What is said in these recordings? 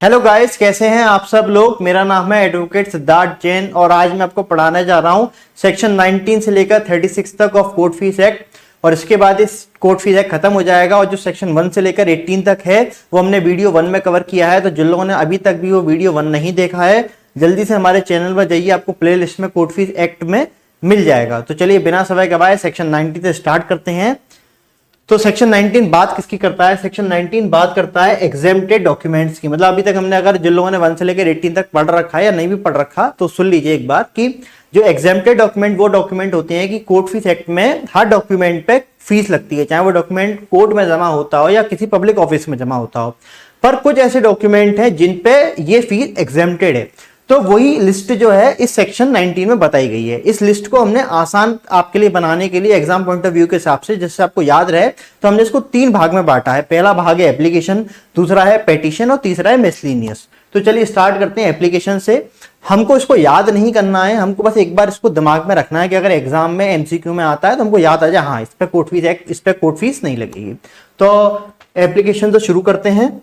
Hello guys, कैसे हैं आप सब लोग। मेरा नाम है एडवोकेट सिद्धार्थ जैन और आज मैं आपको पढ़ाने जा रहा हूं सेक्शन 19 से लेकर 36 तक ऑफ कोर्ट फीस एक्ट। और इसके बाद इस कोर्ट फीस एक्ट खत्म हो जाएगा और जो सेक्शन 1 से लेकर 18 तक है वो हमने वीडियो 1 में कवर किया है। तो जिन लोगों ने अभी तक भी वो वीडियो 1 नहीं देखा है, जल्दी से हमारे चैनल पर जाइए, आपको प्ले लिस्ट में कोर्ट फीस एक्ट में मिल जाएगा। तो चलिए बिना समय गवाए सेक्शन 19 से स्टार्ट करते हैं। तो सेक्शन 19 बात किसकी करता है? सेक्शन 19 बात करता है एग्जेम्प्टेड डॉक्यूमेंट्स की। मतलब अभी तक हमने, अगर जिन लोगों ने 1 से लेकर 18 तक पढ़ रखा है या नहीं भी पढ़ रखा तो सुन लीजिए एक बात कि जो एग्जेम्प्टेड डॉक्यूमेंट वो डॉक्यूमेंट होते हैं कि कोर्ट फीस एक्ट में हर डॉक्यूमेंट पे फीस लगती है, चाहे वो डॉक्यूमेंट कोर्ट में जमा होता हो या किसी पब्लिक ऑफिस में जमा होता हो। पर कुछ ऐसे डॉक्यूमेंट हैं जिन पे ये फीस एग्जेम्प्टेड है। तो वही लिस्ट जो है इस सेक्शन 19 में बताई गई है। इस लिस्ट को हमने आसान आपके लिए बनाने के लिए एग्जाम पॉइंट ऑफ व्यू के हिसाब से, जिससे आपको याद रहे, तो हमने इसको 3 भाग में बांटा है। पहला भाग है एप्लीकेशन, दूसरा है पेटिशन और तीसरा है मिसलेनियस। तो चलिए स्टार्ट करते हैं एप्लीकेशन से। हमको इसको याद नहीं करना है, हमको बस एक बार इसको दिमाग में रखना है कि अगर एग्जाम में एमसीक्यू में आता है तो हमको याद आ जाए, हाँ इस पे कोर्ट फीस एक्ट, इस पे कोर्ट फीस नहीं लगेगी। तो एप्लीकेशन तो शुरू करते हैं।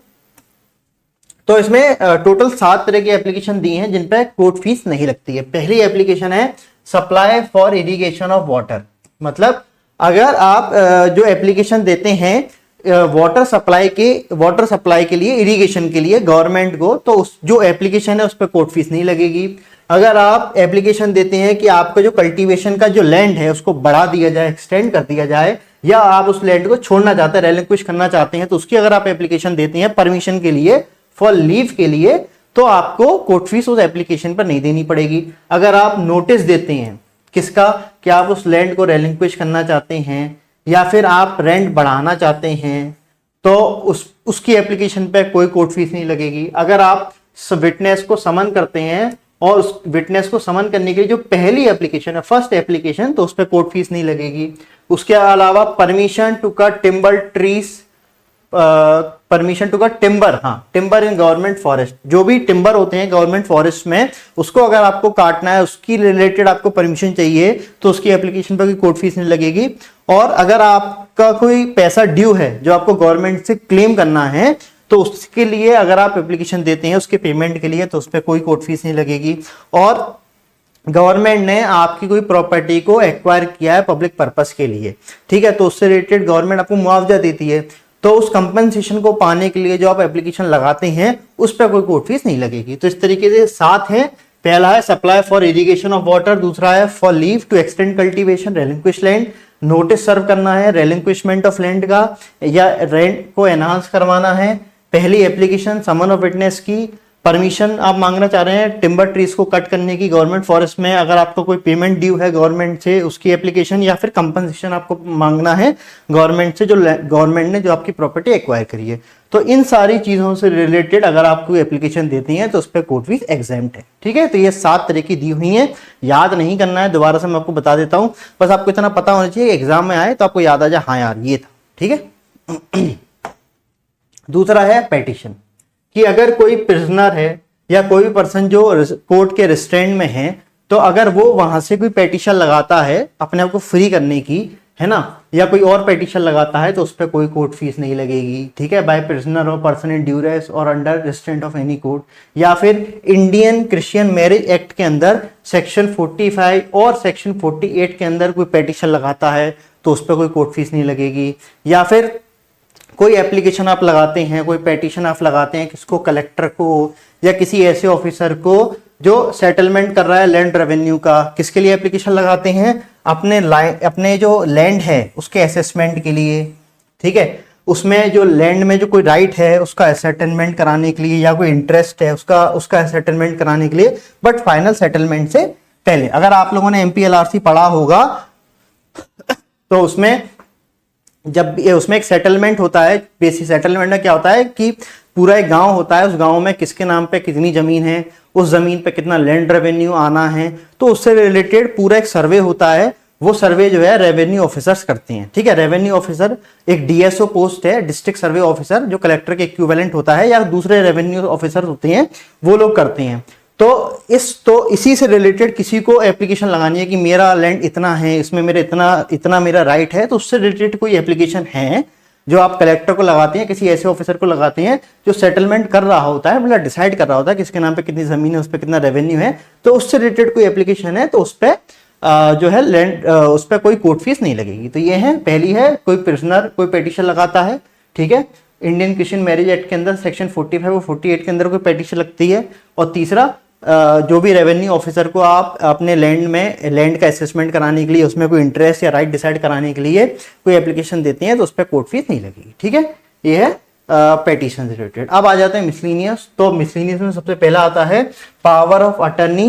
तो इसमें टोटल 7 तरह की एप्लीकेशन दी हैं जिन पे कोर्ट फीस नहीं लगती है। पहली एप्लीकेशन है supply for irrigation of water. मतलब अगर आप जो एप्लीकेशन देते हैं वाटर सप्लाई के लिए, इरिगेशन के लिए गवर्नमेंट को, तो उस जो एप्लीकेशन है उस पर कोर्ट फीस नहीं लगेगी। अगर आप एप्लीकेशन देते हैं कि आपका जो कल्टीवेशन का जो लैंड है उसको बढ़ा दिया जाए, एक्सटेंड कर दिया जाए, या आप उस लैंड को छोड़ना चाहते हैं, रेलिंक्विश करना चाहते हैं, तो उसकी अगर आप एप्लीकेशन देते हैं परमिशन के लिए, फॉर लीव के लिए, तो आपको कोर्ट फीस उस एप्लीकेशन पर नहीं देनी पड़ेगी। अगर आप नोटिस देते हैं किसका, कि आप उस लैंड को रेलिंक्विश करना चाहते हैं या फिर आप रेंट बढ़ाना चाहते हैं, तो उसकी एप्लीकेशन पे कोई कोर्ट फीस नहीं लगेगी। अगर आप विटनेस को समन करते हैं और उस विटनेस को समन करने के लिए जो पहली एप्लीकेशन है, फर्स्ट एप्लीकेशन, तो उस पर कोर्ट फीस नहीं लगेगी। उसके अलावा permission to cut timber trees, permission to cut timber, हाँ टिम्बर इन गवर्नमेंट फॉरेस्ट, जो भी टिम्बर होते हैं गवर्नमेंट फॉरेस्ट में, उसको अगर आपको काटना है, उसकी रिलेटेड आपको परमिशन चाहिए, तो उसकी एप्लीकेशन पर कोई कोर्ट फीस नहीं लगेगी। और अगर आपका कोई पैसा ड्यू है जो आपको गवर्नमेंट से क्लेम करना है, तो उसके लिए अगर आप एप्लीकेशन देते हैं उसके पेमेंट के लिए, तो उस पर कोई कोर्ट फीस नहीं लगेगी। और गवर्नमेंट ने आपकी कोई प्रॉपर्टी को एक्वायर किया है पब्लिक पर्पस के लिए, ठीक है, तो उससे रिलेटेड गवर्नमेंट आपको मुआवजा देती है, तो उस कंपनसेशन को पाने के लिए जो आप एप्लीकेशन लगाते हैं उस पर कोई कोर्ट फीस नहीं लगेगी। तो इस तरीके से 7 है। पहला है supply for irrigation of water, दूसरा है for leave to extend cultivation, relinquish land, notice serve करना है रेलिंक्विशमेंट ऑफ लैंड का या रेंट को एनहांस करवाना है, पहली एप्लीकेशन समन ऑफ विटनेस की, परमिशन आप मांगना चाह रहे हैं टिम्बर ट्रीज को कट करने की गवर्नमेंट फॉरेस्ट में, अगर आपको कोई पेमेंट ड्यू है गवर्नमेंट से उसकी एप्लीकेशन, या फिर कंपनसेशन आपको मांगना है गवर्नमेंट से जो गवर्नमेंट ने जो आपकी प्रॉपर्टी एक्वायर करी है। तो इन सारी चीजों से रिलेटेड अगर आप कोई एप्लीकेशन देती हैं तो उस पर कोर्ट फीस एग्जेम्प्ट है, ठीक है। तो ये 7 तरह की दी हुई है, याद नहीं करना है, दोबारा से मैं आपको बता देता हूं, बस आपको इतना पता होना चाहिए एग्जाम में आए तो आपको याद आ जाए, हाँ यार ये था, ठीक है। दूसरा है पेटिशन, कि अगर कोई प्रिजनर है या कोई भी पर्सन जो कोर्ट के रिस्ट्रेंट में है, तो अगर वो वहां से कोई पेटिशन लगाता है अपने आप को फ्री करने की, है ना, या कोई और पेटिशन लगाता है, तो उस पर कोई कोर्ट फीस नहीं लगेगी, ठीक है। बाय प्रिजनर और पर्सन इन ड्यूरेस और under restraint of any court, या फिर इंडियन क्रिश्चियन मैरिज एक्ट के अंदर सेक्शन 45 और सेक्शन 48 के अंदर कोई पेटिशन लगाता है तो उस पर कोई कोर्ट फीस नहीं लगेगी। या फिर कोई एप्लीकेशन आप लगाते हैं, कोई पेटिशन आप लगाते हैं, किसको, कलेक्टर को या किसी ऐसे ऑफिसर को जो सेटलमेंट कर रहा है लैंड रेवेन्यू का, किसके लिए एप्लीकेशन लगाते हैं, अपने जो लैंड है उसके असेसमेंट के लिए, ठीक है, उसमें जो लैंड में जो कोई राइट है उसका सेटलमेंट कराने के लिए, या कोई इंटरेस्ट है उसका सेटलमेंट कराने के लिए, बट फाइनल सेटलमेंट से पहले। अगर आप लोगों ने MPLRC पढ़ा होगा तो उसमें जब उसमें एक सेटलमेंट होता है, बेसिक सेटलमेंट में क्या होता है कि पूरा एक गांव होता है, उस गांव में किसके नाम पे कितनी जमीन है, उस जमीन पे कितना लैंड रेवेन्यू आना है, तो उससे रिलेटेड पूरा एक सर्वे होता है। वो सर्वे जो है रेवेन्यू ऑफिसर्स करते हैं, ठीक है। रेवेन्यू ऑफिसर एक DSO पोस्ट है, डिस्ट्रिक्ट सर्वे ऑफिसर, जो कलेक्टर के इक्विवेलेंट होता है, या दूसरे रेवेन्यू ऑफिसर होते हैं वो लोग करते हैं। तो इसी से रिलेटेड किसी को एप्लीकेशन लगानी है कि मेरा लैंड इतना है, इसमें मेरे इतना मेरा राइट है, तो उससे रिलेटेड कोई एप्लीकेशन है जो आप कलेक्टर को लगाते हैं, किसी ऐसे ऑफिसर को लगाते हैं जो सेटलमेंट कर रहा होता है, मतलब डिसाइड कर रहा होता है किसके नाम पे कितनी जमीन है, उस पर कितना रेवेन्यू है, तो उससे रिलेटेड कोई एप्लीकेशन है तो उस पर जो है लैंड उस पर कोई कोर्ट फीस नहीं लगेगी। तो ये है, पहली है कोई प्रिजनर कोई पिटीशन लगाता है, ठीक है, इंडियन क्रिश्चियन मैरिज एक्ट के अंदर सेक्शन 45 और 48 के अंदर कोई पिटीशन लगती है। और तीसरा जो भी रेवेन्यू ऑफिसर को आप अपने लैंड में लैंड का असेसमेंट कराने के लिए, उसमें कोई इंटरेस्ट या राइट डिसाइड कराने के लिए कोई एप्लीकेशन देते हैं तो उस पर कोर्ट फीस नहीं लगेगी, ठीक है। ये है पेटिशन रिलेटेड। अब आ जाते हैं मिसलिनियस। तो मिसलिनियस में सबसे पहला आता है पावर ऑफ अटर्नी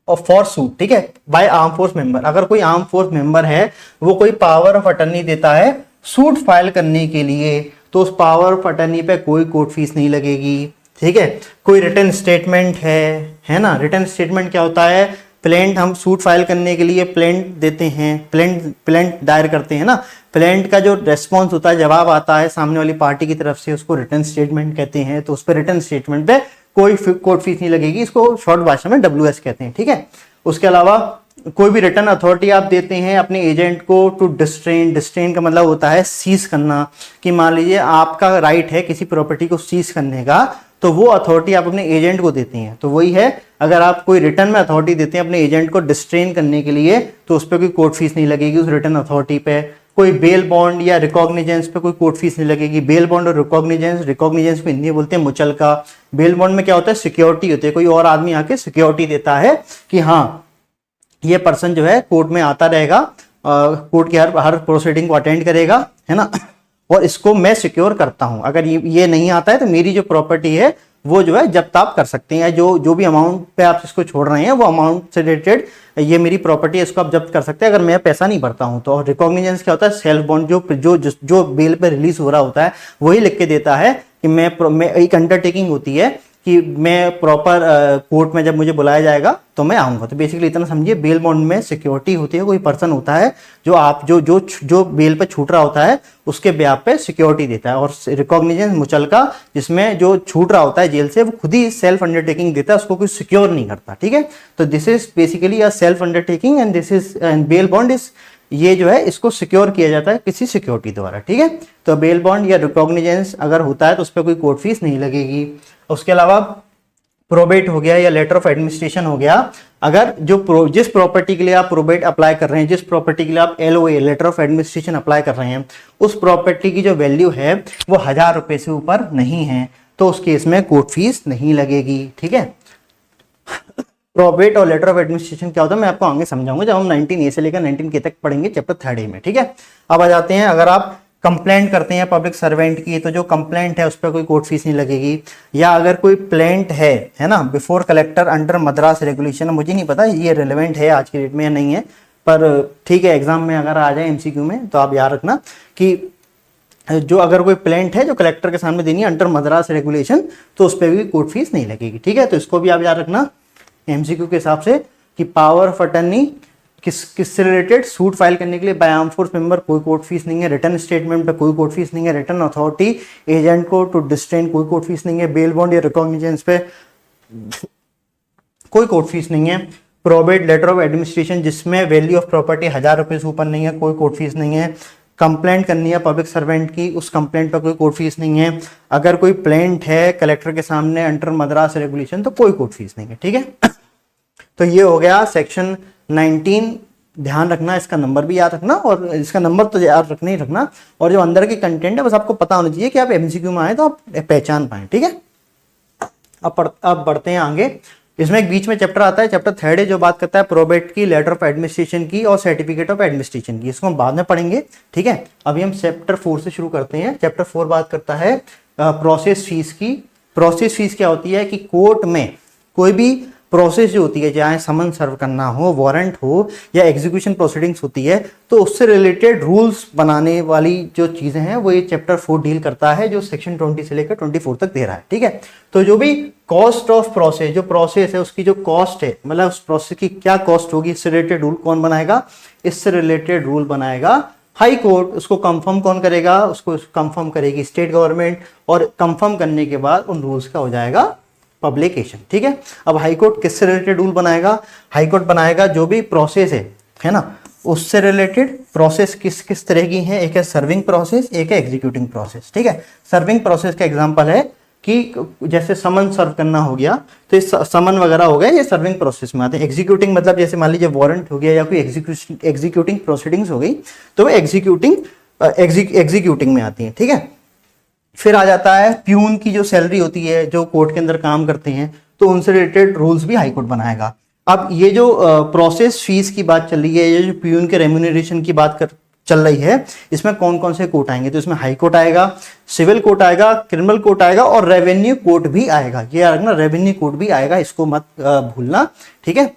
और फॉर सूट, ठीक है, बाय आर्म फोर्स मेंबर। अगर कोई आर्म फोर्स मेंबर है वो कोई पावर ऑफ अटर्नी देता है सूट फाइल करने के लिए, तो उस पावर ऑफ अटर्नी पे कोई कोर्ट फीस नहीं लगेगी, ठीक है। कोई रिटर्न स्टेटमेंट है ना, रिटर्न स्टेटमेंट क्या होता है, प्लेंट हम सूट फाइल करने के लिए प्लेंट देते हैं, प्लेंट दायर करते हैं ना, प्लेंट का जो रेस्पॉन्स होता है, जवाब आता है सामने वाली पार्टी की तरफ से, उसको रिटर्न स्टेटमेंट कहते हैं। तो उस पर रिटर्न स्टेटमेंट पे कोई कोर्ट फीस नहीं लगेगी, इसको शॉर्ट भाषा में WS कहते हैं, ठीक है। उसके अलावा कोई भी रिटर्न अथॉरिटी आप देते हैं अपने एजेंट को टू डिस्ट्रेन, डिस्ट्रेन का मतलब होता है सीज करना, कि मान लीजिए आपका राइट है किसी प्रॉपर्टी को सीज करने का, तो वो अथॉरिटी आप अपने एजेंट को देते हैं। तो वही है, अगर आप कोई रिटर्न में अथॉरिटी देते हैं अपने एजेंट को डिस्ट्रेन करने के लिए, तो उस पर कोई कोर्ट फीस नहीं लगेगी उस रिटर्न अथॉरिटी पे। कोई बेल बॉन्ड या रिकॉग्निजेंस पे कोई कोर्ट फीस नहीं लगेगी। बेल बॉन्ड और रिकॉग्निजेंस को हिंदी में बोलते हैं मुचलका। बेल बॉन्ड में क्या होता है, सिक्योरिटी होती है, कोई और आदमी आके सिक्योरिटी देता है कि हाँ ये पर्सन जो है कोर्ट में आता रहेगा, कोर्ट की हर प्रोसीडिंग को अटेंड करेगा, है ना, और इसको मैं सिक्योर करता हूं। अगर ये नहीं आता है तो मेरी जो प्रॉपर्टी है वो जो है जब्त आप कर सकते हैं, जो भी अमाउंट पे आप इसको छोड़ रहे हैं वो अमाउंट से रिलेटेड ये मेरी प्रॉपर्टी है, इसको आप जब्त कर सकते हैं अगर मैं पैसा नहीं भरता हूं तो। और रिकॉग्निजेंस क्या होता है, सेल्फ बॉन्ड, जो बेल पे रिलीज हो रहा होता है वही लिख के देता है कि मैं एक अंडरटेकिंग होती है कि मैं प्रॉपर कोर्ट में जब मुझे बुलाया जाएगा तो मैं आऊंगा। तो बेसिकली इतना समझिए, बेल बॉन्ड में सिक्योरिटी होती है, कोई पर्सन होता है जो आप जो बेल पे छूट रहा होता है उसके ब्याह पे सिक्योरिटी देता है। और रिकॉग्निजेंस मुचलका, जिसमें जो छूट रहा होता है जेल से वो खुद ही सेल्फ अंडरटेकिंग देता है, उसको कोई सिक्योर नहीं करता, ठीक है। तो this is basically a self undertaking and this is bail bond is, ये जो है इसको सिक्योर किया जाता है किसी सिक्योरिटी द्वारा, ठीक है। तो बेल बॉन्ड या रिकॉग्निजेंस अगर होता है तो उस पर कोई कोर्ट फीस नहीं लगेगी। उसके अलावा प्रोबेट हो गया या लेटर ऑफ एडमिनिस्ट्रेशन हो गया, अगर जिस प्रॉपर्टी के लिए आप प्रोबेट अप्लाई कर रहे हैं, जिस प्रॉपर्टी के लिए आप LOA letter of administration apply कर रहे हैं, उस प्रॉपर्टी की जो वैल्यू है वो 1000 रुपए से ऊपर नहीं है, तो उस केस में कोर्ट फीस नहीं लगेगी, ठीक है। प्रोबेट और लेटर ऑफ एडमिनिस्ट्रेशन क्या होता है मैं आपको आगे समझाऊंगा जब हम 19A से लेकर 19K तक पढ़ेंगे चैप्टर 3 में, ठीक है। अब आ जाते हैं, अगर आप कंप्लेंट करते हैं पब्लिक सर्वेंट की, तो जो कंप्लेंट है उस पर कोई कोर्ट फीस नहीं लगेगी। या अगर कोई प्लेंट है ना, before collector under Madras regulation, मुझे नहीं पता ये रिलेवेंट है आज की डेट में या नहीं है, पर ठीक है एग्जाम में अगर आ जाए MCQ में तो आप याद रखना कि जो अगर कोई प्लेंट है जो कलेक्टर के सामने देनी है अंडर मद्रास रेगुलेशन, तो उस पर भी कोर्ट फीस नहीं लगेगी, ठीक है। तो इसको भी आप याद रखना MCQ के हिसाब से कि पावर ऑफ अटर्नी किससे रिलेटेड, सूट फाइल करने के लिए बाय आर्म फोर्स मेंबर कोई कोर्ट फीस नहीं है, रिटर्न स्टेटमेंट पे कोई कोर्ट फीस नहीं है, रिटर्न अथॉरिटी एजेंट को टू डिस्ट्रेन कोई कोर्ट फीस नहीं है, बेल बॉन्ड या रिकॉग्निजेंस पे कोई कोर्ट फीस नहीं है, प्रोबेट लेटर ऑफ एडमिनिस्ट्रेशन जिसमें वैल्यू ऑफ प्रॉपर्टी 1000 रुपए से ऊपर नहीं है, कोई कोर्ट फीस नहीं है। कंप्लेंट करनी है पब्लिक सर्वेंट की, उस कंप्लेंट पर कोई कोर्ट फीस नहीं है। अगर कोई प्लेंट है कलेक्टर के सामने अंडर मद्रास रेगुलेशन तो कोई कोर्ट फीस नहीं है, ठीक है। तो ये हो गया सेक्शन 19। ध्यान रखना, इसका नंबर भी याद रखना, और इसका नंबर तो याद रखना ही रखना, और जो अंदर की कंटेंट है बस आपको पता होना चाहिए कि आप MCQ में आए तो आप पहचान पाए, ठीक है। अब बढ़ते हैं आगे। इसमें एक बीच में चैप्टर आता है, चैप्टर 3 जो बात करता है प्रोबेट की, लेटर ऑफ एडमिनिस्ट्रेशन की और सर्टिफिकेट ऑफ एडमिनिस्ट्रेशन की, इसको हम बाद में पढ़ेंगे, ठीक है। अभी हम चैप्टर 4 से शुरू करते हैं। चैप्टर 4 बात करता है प्रोसेस फीस की। प्रोसेस फीस क्या होती है कि कोर्ट में कोई भी प्रोसेस जो होती है, चाहे समन सर्व करना हो, वारंट हो या एग्जीक्यूशन प्रोसीडिंग्स होती है, तो उससे रिलेटेड रूल्स बनाने वाली जो चीजें हैं वो ये चैप्टर 4 डील करता है, जो सेक्शन 20 से लेकर 24 तक दे रहा है, ठीक है। तो जो भी कॉस्ट ऑफ प्रोसेस, जो प्रोसेस है उसकी जो कॉस्ट है, मतलब उस प्रोसेस की क्या कॉस्ट होगी, इससे रिलेटेड रूल कौन बनाएगा, इससे रिलेटेड रूल बनाएगा हाई कोर्ट। उसको कंफर्म कौन करेगा, उसको कंफर्म करेगी स्टेट गवर्नमेंट, और कंफर्म करने के बाद उन रूल्स का हो जाएगा पब्लिकेशन, ठीक है। अब हाई कोर्ट किससे रिलेटेड रूल बनाएगा, हाई कोर्ट बनाएगा जो भी प्रोसेस है ना, उससे रिलेटेड प्रोसेस किस किस तरह की हैं, एक है सर्विंग प्रोसेस, एक है एग्जीक्यूटिंग प्रोसेस। ठीक है, सर्विंग प्रोसेस का एग्जांपल है कि जैसे समन सर्व करना हो गया, तो ये समन वगैरह हो गया, ये सर्विंग प्रोसेस में आते हैं। एग्जीक्यूटिंग मतलब जैसे मान लीजिए वारंट हो गया या कोई एग्जीक्यूटिंग प्रोसीडिंग्स हो गई, तो वो एग्जीक्यूटिंग में आती है। ठीक है, फिर आ जाता है प्यून की जो सैलरी होती है, जो कोर्ट के अंदर काम करते हैं, तो उनसे रिलेटेड रूल्स भी हाई कोर्ट बनाएगा। अब ये जो प्रोसेस फीस की बात चल रही है, ये जो प्यून के रेम्यूनरेशन की बात चल रही है, इसमें कौन कौन से कोर्ट आएंगे? तो इसमें हाई कोर्ट आएगा, सिविल कोर्ट आएगा, क्रिमिनल कोर्ट आएगा और रेवेन्यू कोर्ट भी आएगा। ये आएगा ना, रेवेन्यू कोर्ट भी आएगा, इसको मत भूलना। ठीक है,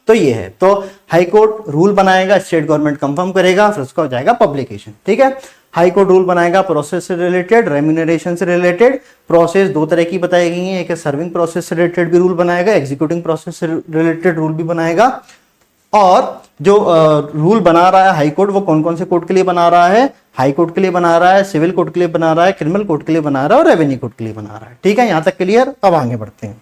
तो ये है, तो हाई कोर्ट रूल बनाएगा, स्टेट गवर्नमेंट कंफर्म करेगा, फिर उसका हो जाएगा पब्लिकेशन। ठीक है, हाई कोर्ट रूल बनाएगा प्रोसेस से रिलेटेड, रेम्यूनरेशन से रिलेटेड। प्रोसेस दो तरह की बताई गई है, एक है सर्विंग प्रोसेस से रिलेटेड भी रूल बनाएगा, एग्जीक्यूटिंग प्रोसेस से रिलेटेड रूल भी बनाएगा। और जो रूल बना रहा है हाई कोर्ट, वो कौन कौन से कोर्ट के लिए बना रहा है? हाई कोर्ट के लिए बना रहा है, सिविल कोर्ट के लिए बना रहा है, क्रिमिनल कोर्ट के लिए बना रहा है और रेवेन्यू कोर्ट के लिए बना रहा है। ठीक है, यहां तक क्लियर। अब आगे बढ़ते हैं।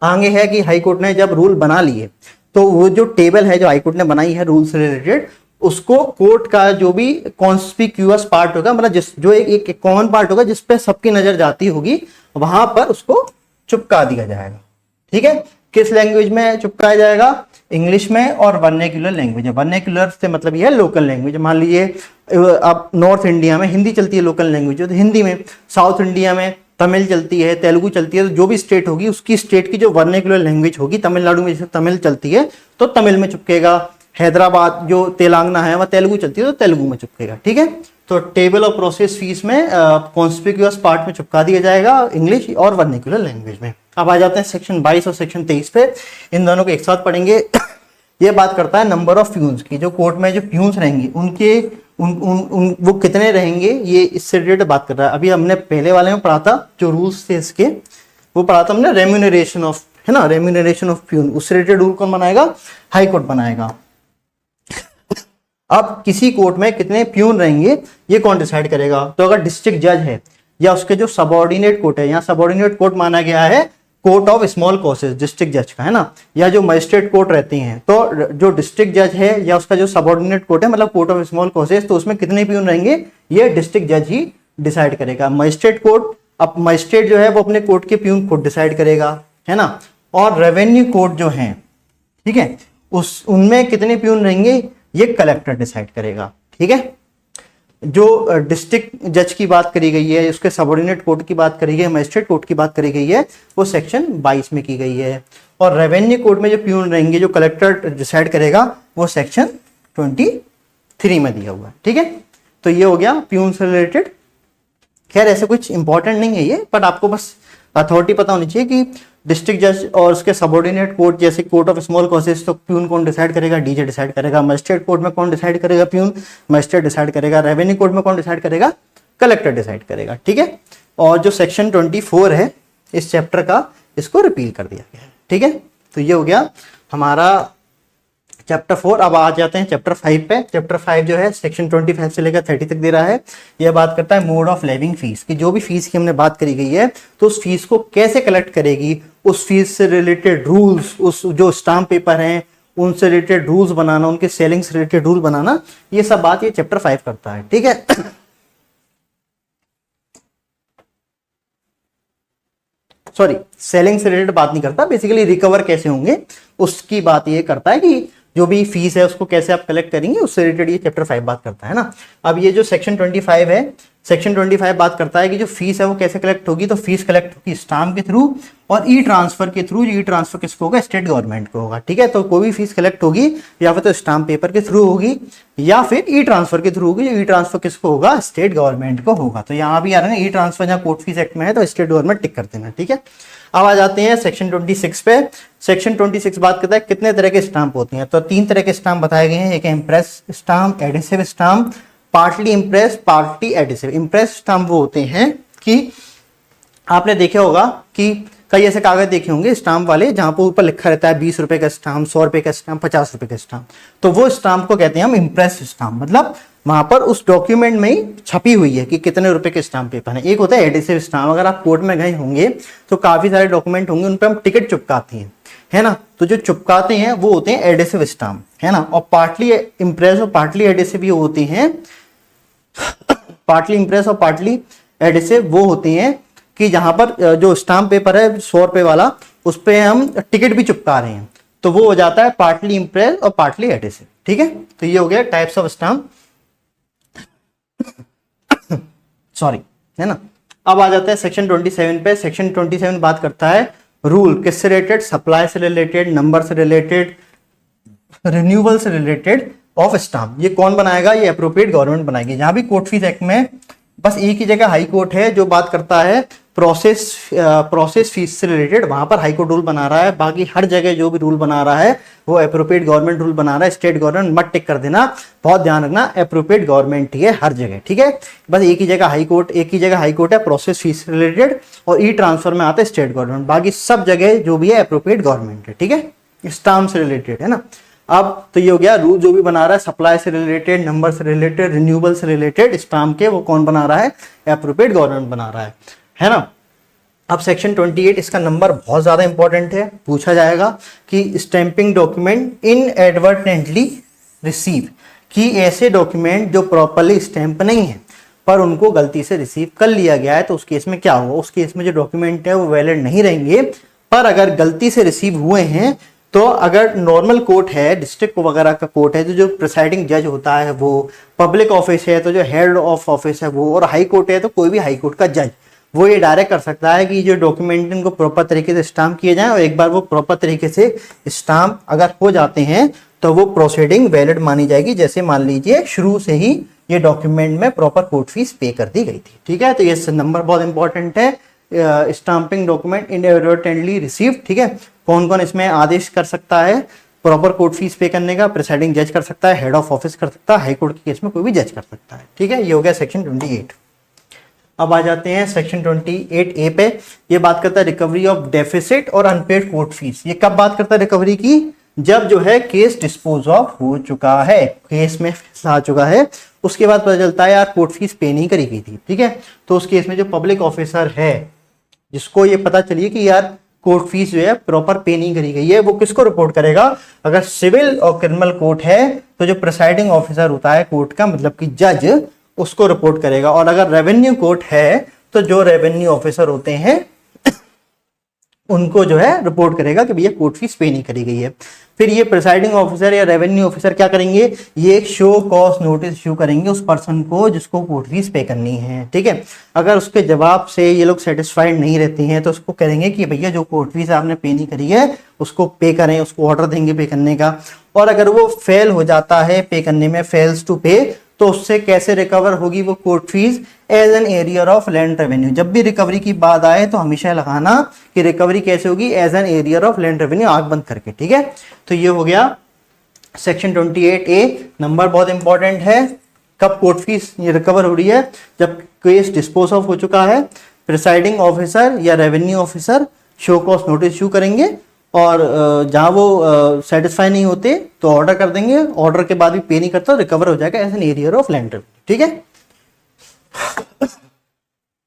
आगे है कि हाई कोर्ट ने जब रूल बना लिए, तो वो जो टेबल है जो हाई कोर्ट ने बनाई है रूल से रिलेटेड, उसको कोर्ट का जो भी कॉन्स्पिक्यूअस पार्ट होगा, मतलब जो एक कॉमन पार्ट होगा जिस पे सबकी नजर जाती होगी, वहां पर उसको चिपका दिया जाएगा। ठीक है, किस लैंग्वेज में चिपकाया जाएगा? इंग्लिश में और वर्नेक्युलर लैंग्वेज है। वर्नेक्युलर से मतलब ये है लोकल लैंग्वेज। मान लीजिए अब नॉर्थ इंडिया में हिंदी चलती है लोकल लैंग्वेज, तो हिंदी में, साउथ इंडिया में तमिल चलती है, तेलुगु चलती है, तो जो भी स्टेट होगी उसकी स्टेट की जो वर्नेक्युलर लैंग्वेज होगी, तमिलनाडु में जैसे तमिल चलती है तो तमिल में चिपकेगा, हैदराबाद जो तेलंगाना है वह तेलुगु चलती है तो तेलुगु में चिपकेगा। ठीक है, तो टेबल ऑफ प्रोसेस फीस में कॉन्स्पिक्यूअस पार्ट में चिपका दिया जाएगा, इंग्लिश और वर्नेक्युलर लैंग्वेज में। अब आ जाते हैं सेक्शन 22 और सेक्शन 23 पे, इन दोनों को एक साथ पढ़ेंगे। ये बात करता है नंबर ऑफ प्यून्स की, जो कोर्ट में जो प्यून्स रहेंगे उनके वो कितने रहेंगे, ये इससे रिलेटेड बात कर रहा है। अभी हमने पहले वाले में पढ़ा था, जो रूल्स थे इसके, वो पढ़ा था हमने रेम्यूनरेशन ऑफ, है ना, रेम्यूनरेशन ऑफ प्यून। उससे रिलेटेड रूल कौन बनाएगा? हाई कोर्ट बनाएगा। अब किसी कोर्ट में कितने प्यून रहेंगे ये कौन डिसाइड करेगा? तो अगर डिस्ट्रिक्ट जज है या उसके जो सबऑर्डिनेट कोर्ट है, यहाँ सबऑर्डिनेट कोर्ट माना गया है court of small causes district जज का, है ना, या जो मजिस्ट्रेट कोर्ट रहते हैं, तो जो डिस्ट्रिक्ट जज है या उसका जो सबऑर्डिनेट कोर्ट है मतलब कोर्ट ऑफ स्मॉल कॉसेस, तो उसमें कितने प्यून रहेंगे ये डिस्ट्रिक्ट जज ही डिसाइड करेगा। मजिस्ट्रेट कोर्ट, अब मजिस्ट्रेट जो है वो अपने कोर्ट के प्यून खुद डिसाइड करेगा, है ना। और रेवेन्यू कोर्ट जो है, ठीक है, उनमें कितने प्यून रहेंगे ये कलेक्टर डिसाइड करेगा। ठीक है, जो डिस्ट्रिक्ट जज की बात करी गई है, उसके सबऑर्डिनेट कोर्ट की बात करी गई है, मजिस्ट्रेट कोर्ट की बात करी गई है, वो सेक्शन 22 में की गई है। और रेवेन्यू कोर्ट में जो प्यून रहेंगे जो कलेक्टर डिसाइड करेगा वो सेक्शन 23 में दिया हुआ है। ठीक है, तो ये हो गया प्यून से रिलेटेड। खैर ऐसे कुछ इंपॉर्टेंट नहीं है ये, बट आपको बस अथॉरिटी पता होनी चाहिए कि डिस्ट्रिक्ट जज और उसके सबऑर्डिनेट कोर्ट जैसे कोर्ट ऑफ स्मॉल कॉसेस, तो प्यून कौन डिसाइड करेगा? डीजे डिसाइड करेगा। मजिस्ट्रेट कोर्ट में कौन डिसाइड करेगा? प्यून, मजिस्ट्रेट डिसाइड करेगा। रेवेन्यू कोर्ट में कौन डिसाइड करेगा? कलेक्टर डिसाइड करेगा। ठीक है, और जो सेक्शन 24 है इस चैप्टर का, इसको रिपील कर दिया गया है। ठीक है, तो ये हो गया हमारा चैप्टर 4। अब आ जाते हैं चैप्टर 5 पे। चैप्टर 5 जो है सेक्शन 25 से लेकर 30 तक दे रहा है। यह बात करता है मोड ऑफ लेविंग फीस की, जो भी फीस की हमने बात करी गई है तो उस फीस को कैसे कलेक्ट करेगी, उस फीस से रिलेटेड रूल्स, उस जो स्टाम्प पेपर हैं उनसे रिलेटेड रूल्स बनाना, उनके सेलिंग से रिलेटेड रूल बनाना, ये सब बात ये चैप्टर 5 करता है। ठीक है, सॉरी, सेलिंग से रिलेटेड बात नहीं करता, बेसिकली रिकवर कैसे होंगे उसकी बात ये करता है कि जो भी फीस है उसको कैसे आप कलेक्ट करेंगे, उससे रिलेटेड ये चैप्टर 5 बात करता है ना। अब ये जो सेक्शन 25 है, सेक्शन 25 बात करता है कि जो फीस है वो कैसे कलेक्ट होगी। तो फीस कलेक्ट होगी स्टाम्प के थ्रू और ई ट्रांसफर के थ्रू। ई ट्रांसफर किसको होगा? स्टेट गवर्नमेंट को होगा। ठीक है, तो कोई भी फीस कलेक्ट होगी या फिर तो स्टाम्प पेपर के थ्रू होगी या फिर ई ट्रांसफर के थ्रू होगी। ई ट्रांसफर किसको होगा? स्टेट गवर्नमेंट को होगा। तो यहाँ भी आ रहा है ना, ई ट्रांसफर जहाँ कोर्ट फीस एक्ट में है तो स्टेट गवर्नमेंट टिक कर देना। ठीक है, अब आ जाते हैं सेक्शन 26 पे। सेक्शन 26 बात करता है कितने तरह के स्टाम्प होती हैं। तो 3 तरह के स्टाम्प बताए गए हैं, एक है impress stamp, adhesive stamp, partly impress, partly adhesive. Impress stamp वो होते हैं कि आपने देखा होगा कि कई ऐसे कागज देखे होंगे स्टाम्प वाले जहां पर ऊपर लिखा रहता है 20 रुपए का स्टाम्प, 100 रुपए का स्टाम्प, 50 रुपए का स्टाम्प, तो वो स्टाम्प को कहते हैं हम इम्प्रेस स्टाम्प। मतलब वहां पर उस डॉक्यूमेंट में ही छपी हुई है कि कितने रुपए के स्टाम्प पेपर है। एक होता है एडिसिव स्टाम्प, अगर आप कोर्ट में गए होंगे तो काफी सारे डॉक्यूमेंट होंगे उन पर हम टिकट चिपकाते हैं, है ना। तो जो चिपकाते हैं वो होते हैं एडेसिव स्टाम्प, है ना। और पार्टली इम्प्रेस और पार्टली एडेसिव भी होते हैं। पार्टली इम्प्रेस और पार्टली एडेसिव वो होते हैं कि जहां पर जो स्टाम्प पेपर है 100 रुपए वाला, उस पर हम टिकट भी चिपका रहे हैं, तो वो हो जाता है पार्टली इम्प्रेस और पार्टली एडेसिव। ठीक है, तो ये हो गया टाइप्स ऑफ स्टाम्प, सॉरी, है ना। अब आ जाते हैं सेक्शन 27 पे। सेक्शन 27 बात करता है रूल किससे रिलेटेड, सप्लाई से रिलेटेड, नंबर से रिलेटेड, रिन्यूअल से रिलेटेड ऑफ स्टाम्प। ये कौन बनाएगा, ये अप्रोप्रिएट गवर्नमेंट बनाएगी। जहां भी कोर्ट फीस एक्ट में बस एक ही जगह हाई कोर्ट है जो बात करता है प्रोसेस फीस से रिलेटेड, वहां पर हाई कोर्ट रूल बना रहा है। बाकी हर जगह जो भी रूल बना रहा है वो अप्रोप्रिएट गवर्नमेंट रूल बना रहा है। स्टेट गवर्नमेंट मत टिक कर देना, बहुत ध्यान रखना, अप्रोप्रिएट गवर्नमेंट ही है हर जगह। ठीक है, बस एक ही जगह हाई कोर्ट है प्रोसेस फीस से रिलेटेड, और ई ट्रांसफर में आता है स्टेट गवर्नमेंट। बाकी सब जगह जो भी है अप्रोप्रिएट गवर्नमेंट है। ठीक है, स्टाम्प से रिलेटेड, है ना। अब तो ये हो गया रूल जो भी बना रहा है सप्लाई से रिलेटेड, नंबर से रिलेटेड, रिन्यूएबल से रिलेटेड, स्टाम्प के वो कौन बना रहा है, एप्रोप्रिएट गवर्नमेंट बना रहा है ना। अब सेक्शन 28, इसका नंबर बहुत ज्यादा इंपॉर्टेंट है, पूछा जाएगा कि स्टैंपिंग डॉक्यूमेंट इनएडवर्टेंटली रिसीव, कि ऐसे डॉक्यूमेंट जो प्रॉपर्ली स्टैंप नहीं है पर उनको गलती से रिसीव कर लिया गया है, तो उस केस में क्या होगा। उस केस में जो डॉक्यूमेंट है वो वैलिड नहीं रहेंगे, पर अगर गलती से रिसीव हुए हैं तो अगर नॉर्मल कोर्ट है, डिस्ट्रिक्ट वगैरह का कोर्ट है, तो जो प्रिसाइडिंग जज होता है वो, पब्लिक ऑफिस है तो जो हेड ऑफ ऑफिस है वो, और हाई कोर्ट है तो कोई भी हाई कोर्ट का जज, वो ये डायरेक्ट कर सकता है कि जो डॉक्यूमेंट इनको प्रॉपर तरीके से स्टाम्प किए जाएं, और एक बार वो प्रॉपर तरीके से स्टाम्प अगर हो जाते हैं तो वो प्रोसीडिंग वैलिड मानी जाएगी। जैसे मान लीजिए शुरू से ही ये डॉक्यूमेंट में प्रॉपर कोर्ट फीस पे कर दी गई थी। ठीक है, तो ये नंबर बहुत इंपॉर्टेंट है, स्टाम्पिंग डॉक्यूमेंट इनएडवर्टेंटली रिसीव्ड। ठीक है, कौन कौन इसमें आदेश कर सकता है प्रॉपर कोर्ट फीस पे करने का, प्रिसाइडिंग जज कर सकता है, हेड ऑफ ऑफिस कर सकता है, हाई कोर्ट के केस में कोई भी जज कर सकता है। ठीक है, ये हो गया सेक्शन 28। अब आ जाते हैं सेक्शन 28A पे। ये बात करता है रिकवरी ऑफ डेफिसिट और अनपेड कोर्ट फीस। ये कब बात करता है रिकवरी की, जब जो है केस डिस्पोज ऑफ हो चुका है, केस में फैसला आ चुका है, उसके बाद पता चलता है यार कोर्ट फीस पे नहीं करी गई थी। ठीक है, तो उस केस में जो पब्लिक ऑफिसर है जिसको ये पता चलिए कि यार कोर्ट फीस जो है प्रॉपर पे नहीं करी गई है, वो किसको रिपोर्ट करेगा। अगर सिविल और क्रिमिनल कोर्ट है तो जो प्रिसाइडिंग ऑफिसर होता है कोर्ट का, मतलब कि जज, उसको रिपोर्ट करेगा। और अगर रेवेन्यू कोर्ट है तो जो रेवेन्यू ऑफिसर होते हैं उनको जो है रिपोर्ट करेगा कि भैया कोर्ट फीस पे नहीं करी गई है। फिर ये प्रिसाइडिंग ऑफिसर या रेवेन्यू ऑफिसर क्या करेंगे, ये एक शो कॉज नोटिस इशू करेंगे उस पर्सन को जिसको कोर्ट फीस पे करनी है। ठीक है, अगर उसके जवाब से ये लोग सेटिस्फाइड नहीं रहते हैं तो उसको कहेंगे कि भैया जो कोर्ट फीस आपने पे नहीं करी है उसको पे करें, उसको ऑर्डर देंगे पे करने का। और अगर वो फेल हो जाता है पे करने में, फेल्स टू पे, तो उससे कैसे रिकवर होगी वो court fees, as an arrear of land revenue. जब भी रिकवरी की बात आए तो हमेशा लगाना कि रिकवरी कैसे होगी, as an arrear of land revenue, आंख बंद करके। ठीक है, तो ये हो गया सेक्शन 28A। नंबर बहुत इंपॉर्टेंट है, कब कोर्ट फीस ये रिकवर हो रही है, जब केस डिस्पोज ऑफ हो चुका है, प्रिसाइडिंग ऑफिसर या revenue officer show cause notice issue करेंगे, और जहां वो सेटिस्फाई नहीं होते तो ऑर्डर कर देंगे, ऑर्डर के बाद भी पे नहीं करता रिकवर हो जाएगा as an arrear of land revenue. ठीक है,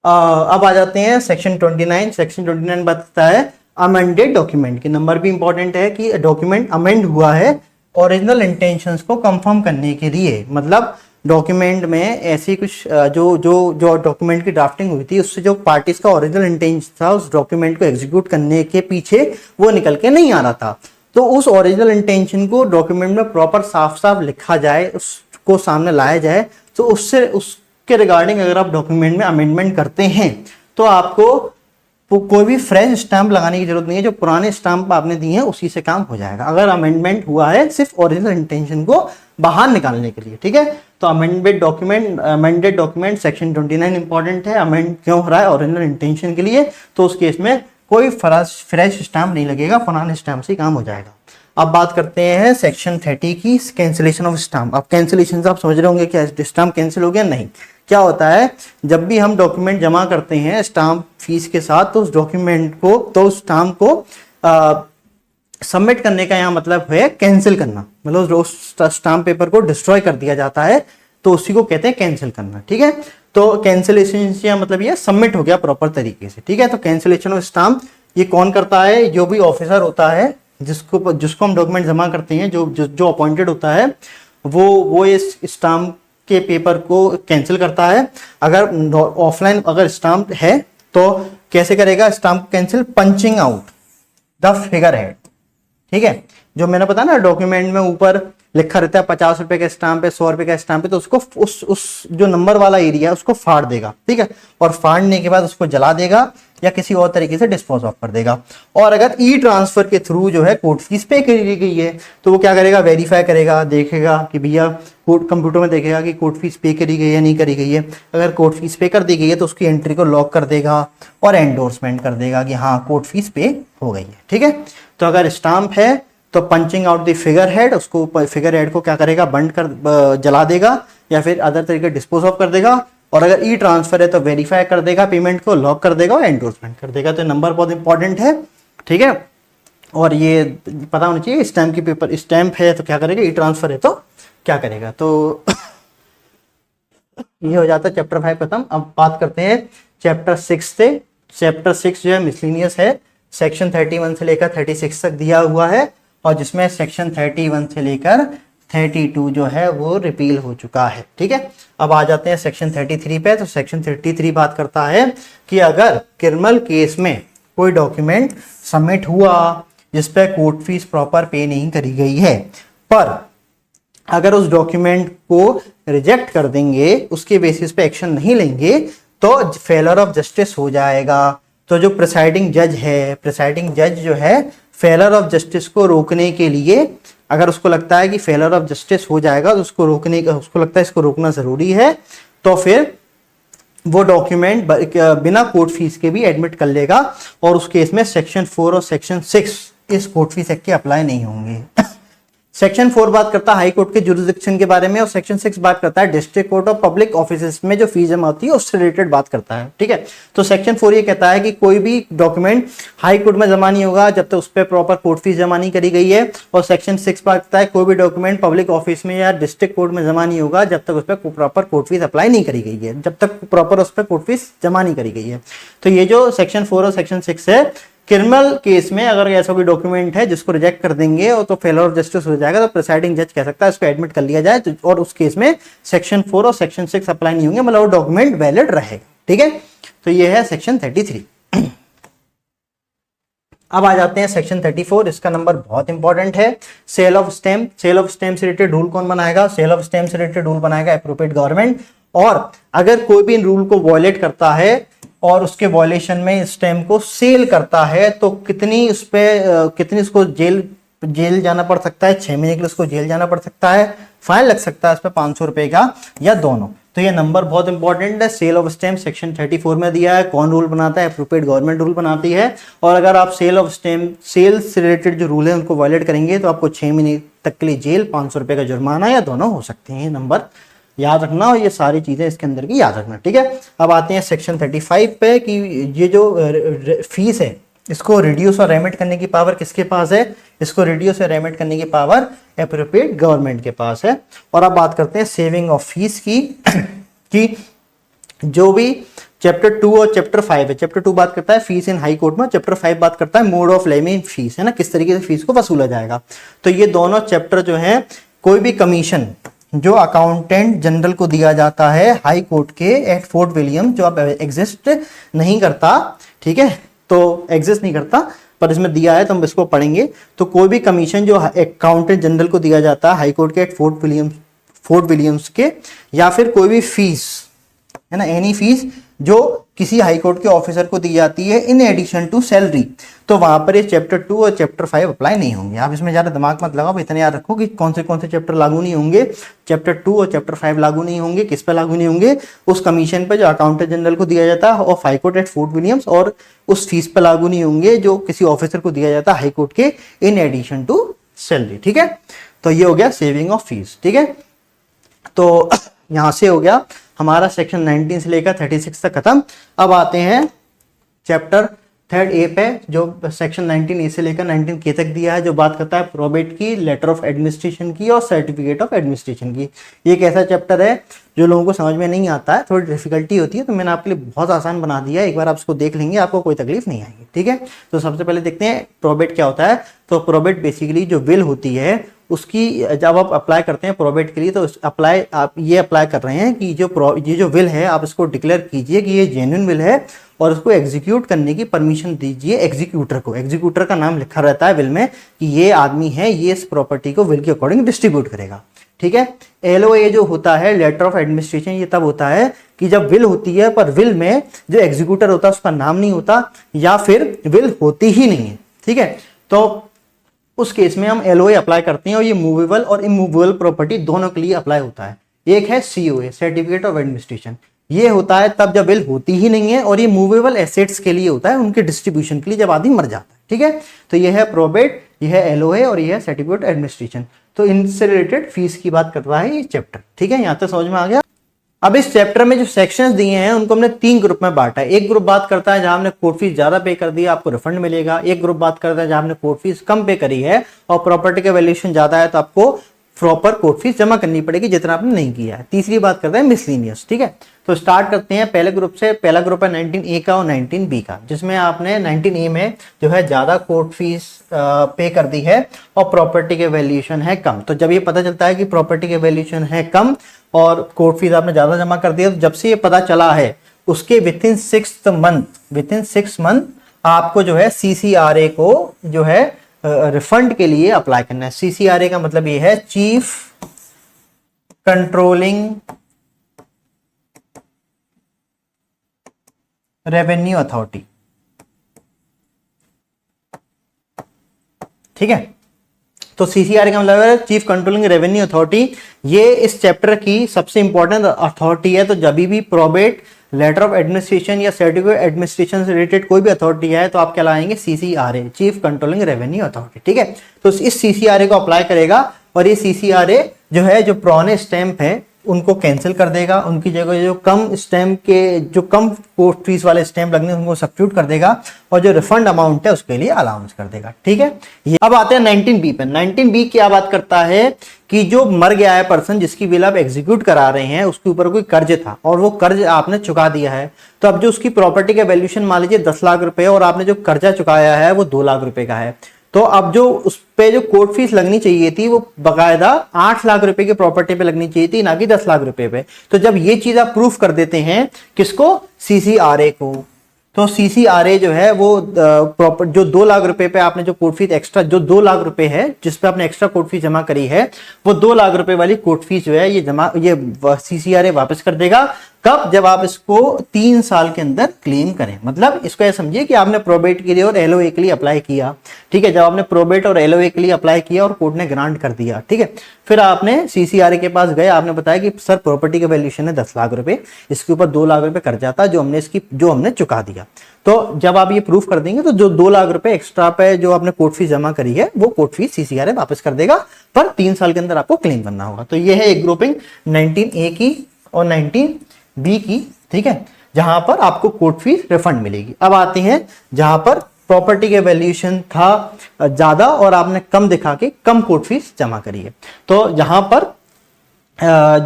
अब आ जाते हैं सेक्शन 29। सेक्शन 29 बताता है अमेंडेड डॉक्यूमेंट की। नंबर भी इंपॉर्टेंट है कि डॉक्यूमेंट अमेंड हुआ है ओरिजिनल इंटेंशंस को कंफर्म करने के लिए। मतलब डॉक्यूमेंट में ऐसी कुछ जो डॉक्यूमेंट की ड्राफ्टिंग हुई थी उससे जो पार्टीज का ओरिजिनल इंटेंशन था उस डॉक्यूमेंट को एग्जीक्यूट करने के पीछे वो निकल के नहीं आ रहा था, तो उस ओरिजिनल इंटेंशन को डॉक्यूमेंट में प्रॉपर साफ साफ लिखा जाए, उसको सामने लाया जाए। तो उसके रिगार्डिंग अगर आप डॉक्यूमेंट में अमेंडमेंट करते हैं तो आपको कोई भी फ्रेश स्टाम्प लगाने की जरूरत नहीं है, जो पुराने स्टाम्प आपने दिए हैं उसी से काम हो जाएगा अगर अमेंडमेंट हुआ है सिर्फ ओरिजिनल इंटेंशन को बाहर निकालने के लिए। ठीक है, तो अमेंडेड डॉक्यूमेंट सेक्शन 29 इंपॉर्टेंट है। अमेंड क्यों हो रहा है, ओरिजिनल इंटेंशन के लिए, तो उस केस में कोई फ्रेश स्टाम्प नहीं लगेगा, पुराने स्टाम्प से काम हो जाएगा। अब बात करते हैं सेक्शन 30 की, कैंसिलेशन ऑफ स्टाम्प। अब कैंसिलेशन से आप समझ रहे होंगे क्या स्टाम्प कैंसिल हो गया, नहीं। क्या होता है, जब भी हम डॉक्यूमेंट जमा करते हैं स्टाम्प फीस के साथ, तो उस डॉक्यूमेंट को, तो उस स्टाम्प को सबमिट करने का यहाँ मतलब है कैंसिल करना, मतलब उस स्टाम्प पेपर को डिस्ट्रॉय कर दिया जाता है, तो उसी को कहते हैं कैंसिल करना। ठीक है, तो कैंसिलेशन से मतलब ये सबमिट हो गया प्रॉपर तरीके से। ठीक है, तो कैंसिलेशन ऑफ स्टाम्प ये कौन करता है, जो भी ऑफिसर होता है जिसको जिसको हम डॉक्यूमेंट जमा करते हैं, जो अपॉइंटेड होता है वो इस स्टाम्प के पेपर को कैंसिल करता है। अगर ऑफलाइन अगर स्टाम्प है तो कैसे करेगा stamp cancel? Punching out the figure head. ठीक है, जो मैंने बताया ना डॉक्यूमेंट में ऊपर लिखा रहता है 50 रुपए का स्टाम्प है, 100 रुपए का स्टाम्प है, तो उसको उस जो नंबर वाला एरिया है उसको फाड़ देगा। ठीक है, और फाड़ने के बाद उसको जला देगा या किसी और तरीके से डिस्पोज ऑफ कर देगा। और अगर ई ट्रांसफर के थ्रू जो है कोर्ट फीस पे करी गई है तो वो क्या करेगा? वेरीफाई करेगा, देखेगा कि भैया कोर्ट कंप्यूटर में देखेगा कि कोर्ट फीस पे करी गई है नहीं करी गई है। अगर कोर्ट फीस पे कर दी गई है तो उसकी एंट्री को लॉक कर देगा और एंडोर्समेंट कर देगा कि हाँ कोर्ट फीस पे हो गई है। ठीक है, तो अगर स्टाम्प है तो punching out the figure head, उसको फिगर हेड को क्या करेगा? बंद कर जला देगा या फिर अदर तरीके डिस्पोज ऑफ कर देगा। और अगर ई ट्रांसफर है तो वेरीफाई कर देगा, पेमेंट को लॉक कर देगा और एंडोर्समेंट कर देगा। तो नंबर बहुत इंपॉर्टेंट है। ठीक है, और ये पता होना चाहिए स्टैम्प की पेपर स्टैम्प है तो क्या करेगा, ई ट्रांसफर है तो क्या करेगा। तो ये हो जाता है चैप्टर 5 खत्म। अब बात करते हैं चैप्टर 6 से। चैप्टर 6 जो है मिसलिनियस है, सेक्शन 31 से लेकर 36 तक दिया हुआ है और जिसमें सेक्शन 31 से लेकर 32 जो है वो रिपील हो चुका है। ठीक है, अब आ जाते हैं सेक्शन 33 पे। तो सेक्शन 33 बात करता है कि अगर क्रिमिनल केस में कोई डॉक्यूमेंट सबमिट हुआ जिस पे कोर्ट फीस प्रॉपर पे नहीं करी गई है, पर अगर उस डॉक्यूमेंट को रिजेक्ट कर देंगे, उसके बेसिस पे एक्शन नहीं लेंगे तो फेलर ऑफ जस्टिस हो जाएगा। तो जो प्रिसाइडिंग जज है, प्रिसाइडिंग जज जो है फेलर ऑफ जस्टिस को रोकने के लिए, अगर उसको लगता है कि फेलर ऑफ जस्टिस हो जाएगा तो उसको रोकने का, उसको लगता है इसको रोकना जरूरी है, तो फिर वो डॉक्यूमेंट बिना कोर्ट फीस के भी एडमिट कर लेगा और उस केस में सेक्शन 4 और सेक्शन 6 इस कोर्ट फीस एक्ट के अप्लाई नहीं होंगे। सेक्शन 4 बात करता है हाई कोर्ट के जुरिसडिक्शन के बारे में और सेक्शन 6 बात करता है डिस्ट्रिक्ट कोर्ट और पब्लिक ऑफिसेस में जो फीस जमा होती है उससे रिलेटेड बात करता है। ठीक है, तो सेक्शन 4 ये कहता है कि कोई भी डॉक्यूमेंट हाई कोर्ट में जमा नहीं होगा जब तक उस पर प्रॉपर कोर्ट फीस जमा नहीं करी गई है। और सेक्शन 6 बात करता है कोई भी डॉक्यूमेंट पब्लिक ऑफिस में या डिस्ट्रिक्ट कोर्ट में जमा नहीं होगा जब तक उस पर प्रॉपर कोर्ट फीस अप्लाई नहीं करी गई है, जब तक प्रॉपर उस पर कोर्ट फीस जमा नहीं करी गई है। तो ये जो सेक्शन 4 और सेक्शन 6 है, क्रिमिनल केस में अगर ऐसा कोई डॉक्यूमेंट है जिसको रिजेक्ट कर देंगे और तो फेलर ऑफ जस्टिस हो जाएगा तो प्रिसाइडिंग जज कह सकता है इसको एडमिट कर लिया जाए, तो और उस केस में सेक्शन 4 और सेक्शन 6 अप्लाई नहीं होंगे, मतलब वो डॉक्यूमेंट वैलिड रहेगा। ठीक है, तो ये है सेक्शन 33। अब आ जाते हैं सेक्शन 34। इसका नंबर बहुत इंपॉर्टेंट है, sale of stamp. Sale of stamp से रिलेटेड रूल कौन बनाएगा? सेल ऑफ स्टैम्प से रिलेटेड रूल बनाएगा एप्रोप्रिएट गवर्नमेंट। और अगर कोई भी इन रूल को वॉयलेट करता है और उसके वॉयलेशन में स्टैम्प को सेल करता है तो कितनी उसको जेल जाना पड़ सकता है? 6 महीने के लिए उसको जेल जाना पड़ सकता है, फाइन लग सकता है उस पर 500 रुपए का या दोनों। तो ये नंबर बहुत इंपॉर्टेंट है। सेल ऑफ स्टैम्प सेक्शन 34 में दिया है। कौन रूल बनाता है? एप्रोप्रिएट गवर्नमेंट रूल बनाती है। और अगर आप सेल ऑफ स्टैम्प सेल से रिलेटेड जो रूल है उनको वायलेट करेंगे तो आपको 6 महीने तक के लिए जेल, 500 रुपए का जुर्माना या दोनों हो सकते हैं। ये नंबर याद रखना और ये सारी चीजें इसके अंदर की याद रखना। ठीक है, अब आते हैं सेक्शन 35 पे कि ये जो फीस है इसको रिड्यूस और रेमिट करने की पावर किसके पास है? इसको रिड्यूस और रेमिट करने की पावर एप्रोप्रिएट गवर्नमेंट के पास है। और अब बात करते हैं सेविंग ऑफ फीस की कि जो भी चैप्टर 2 और चैप्टर 5 है, चैप्टर 2 बात करता है फीस इन हाई कोर्ट में, चैप्टर 5 बात करता है मोड ऑफ लेवी फीस, है ना, किस तरीके से फीस को वसूला जाएगा। तो ये दोनों चैप्टर जो है, कोई भी कमीशन जो अकाउंटेंट जनरल को दिया जाता है हाई कोर्ट के एट फोर्ट विलियम, जो अब एग्जिस्ट नहीं करता, ठीक है, तो एग्जिस्ट नहीं करता पर इसमें दिया है तो हम इसको पढ़ेंगे। तो कोई भी कमीशन जो अकाउंटेंट जनरल को दिया जाता है हाई कोर्ट के एट फोर्ट विलियम्स के, या फिर कोई भी फीस, है ना, एनी फीस जो किसी हाई कोर्ट के ऑफिसर को दी जाती है इन एडिशन टू सैलरी, तो वहां पर ये चैप्टर 2 और चैप्टर 5 अप्लाई नहीं होंगे। आप इसमें ज्यादा दिमाग मत लगाओ, इतना याद रखो कि कौन से चैप्टर लागू नहीं होंगे। चैप्टर 2 और चैप्टर 5 लागू नहीं होंगे। किस पे लागू नहीं होंगे? उस कमीशन पे जो अकाउंटेंट जनरल को दिया जाता है और high court at fort Williams, और उस फीस पे लागू नहीं होंगे जो किसी ऑफिसर को दिया जाता है हाई कोर्ट के इन एडिशन टू सैलरी। ठीक है, तो ये हो गया सेविंग ऑफ फीस। ठीक है, तो यहां से हो गया हमारा सेक्शन 19 से लेकर 36 तक खत्म। अब आते हैं चैप्टर थर्ड ए पे जो सेक्शन 19 ए से लेकर 19 के तक दिया है, जो बात करता है प्रोबेट की, लेटर ऑफ एडमिनिस्ट्रेशन की और सर्टिफिकेट ऑफ एडमिनिस्ट्रेशन की। ये एक ऐसा चैप्टर है जो लोगों को समझ में नहीं आता है, थोड़ी डिफिकल्टी होती है, तो मैंने आपके लिए बहुत आसान बना दिया है। एक बार आप इसको देख लेंगे आपको कोई तकलीफ नहीं आएगी, ठीक है। तो सबसे पहले देखते हैं प्रोबेट क्या होता है। तो प्रोबेट बेसिकली जो विल होती है उसकी, जब आप अप्लाई करते हैं प्रोबेट के लिए, तो आप ये अप्लाई कर रहे हैं कि ये जो विल है आप इसको डिक्लेयर कीजिए कि ये जेन्युइन विल है और उसको एग्जीक्यूट करने की परमिशन दीजिए एग्जीक्यूटर को। एग्जीक्यूटर का नाम लिखा रहता है विल में कि ये आदमी है, ये इस प्रॉपर्टी को विल के अकॉर्डिंग डिस्ट्रीब्यूट करेगा, ठीक है। LOA जो होता है, लेटर ऑफ एडमिनिस्ट्रेशन, ये तब होता है कि जब विल होती है पर विल में जो एग्जीक्यूटर होता है उसका नाम नहीं होता या फिर विल होती ही नहीं है, ठीक है। तो उस केस में हम LOA अप्लाई करते हैं और ये मूवेबल और इमूवेबल प्रॉपर्टी दोनों के लिए अप्लाई होता है। एक है COA, सर्टिफिकेट ऑफ एडमिनिस्ट्रेशन, ये होता है तब जब विल होती ही नहीं है, और ये मूवेबल एसेट्स के लिए होता है, उनके डिस्ट्रीब्यूशन के लिए जब आदमी मर जाता है, ठीक है। तो ये है प्रोबेट, ये है LOA और ये है सर्टिफिकेट एडमिनिस्ट्रेशन। तो इनसे रिलेटेड फीस की बात कर रहा है ये चैप्टर, ठीक है। यहां तक समझ में आ गया। अब इस चैप्टर में जो सेक्शंस दिए हैं उनको हमने 3 ग्रुप में बांटा है। एक ग्रुप बात करता है जहां हमने कोर्ट फीस ज्यादा पे कर दिया आपको रिफंड मिलेगा। एक ग्रुप बात करता है जहां हमने कोर्ट फीस कम पे करी है और प्रॉपर्टी का वैल्यूएशन ज्यादा है तो आपको प्रॉपर कोर्ट फीस जमा करनी पड़ेगी जितना आपने नहीं किया है। तीसरी बात करते हैं मिसलेनियस, ठीक है। तो स्टार्ट करते हैं पहले ग्रुप से। पहला ग्रुप है 19A का और 19B का, जिसमें आपने 19A में जो है ज्यादा कोर्ट फीस पे कर दी है और प्रॉपर्टी के वैल्यूएशन है कम। तो जब ये पता चलता है कि प्रॉपर्टी के वैल्यूएशन है कम और कोर्ट फीस आपने ज्यादा जमा कर दिया, तो जब से ये पता चला है उसके विद इन 6 मंथ आपको जो है CCRA को जो है रिफंड के लिए अप्लाई करना है। CCRA का मतलब ये है चीफ कंट्रोलिंग रेवेन्यू अथॉरिटी, ठीक है। तो CCRA का मतलब है चीफ कंट्रोलिंग रेवेन्यू अथॉरिटी। ये इस चैप्टर की सबसे इंपॉर्टेंट अथॉरिटी है। तो जब भी प्रोबेट, लेटर ऑफ एडमिनिस्ट्रेशन या सर्टिफिकेट एडमिनिस्ट्रेशन से रिलेटेड कोई भी अथॉरिटी है तो आप क्या लाएंगे, CCRA, chief controlling revenue authority, ठीक है। तो इस CCRA को अप्लाई करेगा और ये CCRA जो है जो पुराने स्टैंप है उनको कैंसिल कर देगा, उनकी जगह जो कम स्टैंप के जो कम कोर्ट फीस वाले स्टैंप लगने उनको सब्स्टिट्यूट कर देगा और जो रिफंड अमाउंट है उसके लिए अलाउंस कर देगा, ठीक है। ये अब आते हैं 19B पे। 19B क्या बात करता है कि जो मर गया है पर्सन जिसकी विल आप एग्जीक्यूट करा रहे हैं उसके ऊपर कोई कर्ज था और वो कर्ज आपने चुका दिया है, तो अब जो उसकी प्रॉपर्टी का वैल्यूएशन मान लीजिए 10 लाख रुपए और आपने जो कर्जा चुकाया है वो 2 लाख रुपए का है, तो अब जो उस पे जो कोर्ट फीस लगनी चाहिए थी वो बकायदा 8 लाख रुपए की प्रॉपर्टी पे लगनी चाहिए थी, ना कि 10 लाख रुपए पे। तो जब ये चीज आप प्रूफ कर देते हैं किसको, CCRA को, तो CCRA जो है वो प्रॉपर जो 2 लाख रुपए पे आपने जो कोर्ट फीस एक्स्ट्रा, जो 2 लाख रुपए है जिस पे आपने एक्स्ट्रा कोर्ट फीस जमा करी है, वो 2 लाख रुपए वाली कोर्ट फीस जो है ये CCRA वापस कर देगा। कब, जब आप इसको 3 साल के अंदर क्लेम करें। मतलब इसको ऐसा समझिए कि आपने प्रोबेट के लिए और LOA के लिए अप्लाई किया, ठीक है। जब आपने प्रोबेट और LOA के लिए अप्लाई किया और कोर्ट ने ग्रांट कर दिया, ठीक है, फिर आपने CCRA के पास गए, आपने बताया कि सर प्रॉपर्टी का वैल्यूएशन है 10 लाख रुपए, इसके ऊपर 2 लाख रुपए कर्जा था जो हमने चुका दिया। तो जब आप ये प्रूफ कर देंगे तो जो 2 लाख रुपए एक्स्ट्रा पे जो आपने कोर्ट फीस जमा करी है वो कोर्ट फीस CCRA वापस कर देगा, पर 3 साल के अंदर आपको क्लेम करना होगा। तो ये है एक ग्रुपिंग 19A की और 19B की, ठीक है, जहां पर आपको कोर्ट फीस रिफंड मिलेगी। अब आते हैं जहां पर प्रॉपर्टी के वैल्यूएशन था ज्यादा और आपने कम दिखा के कम कोर्ट फीस जमा करी है। तो यहां पर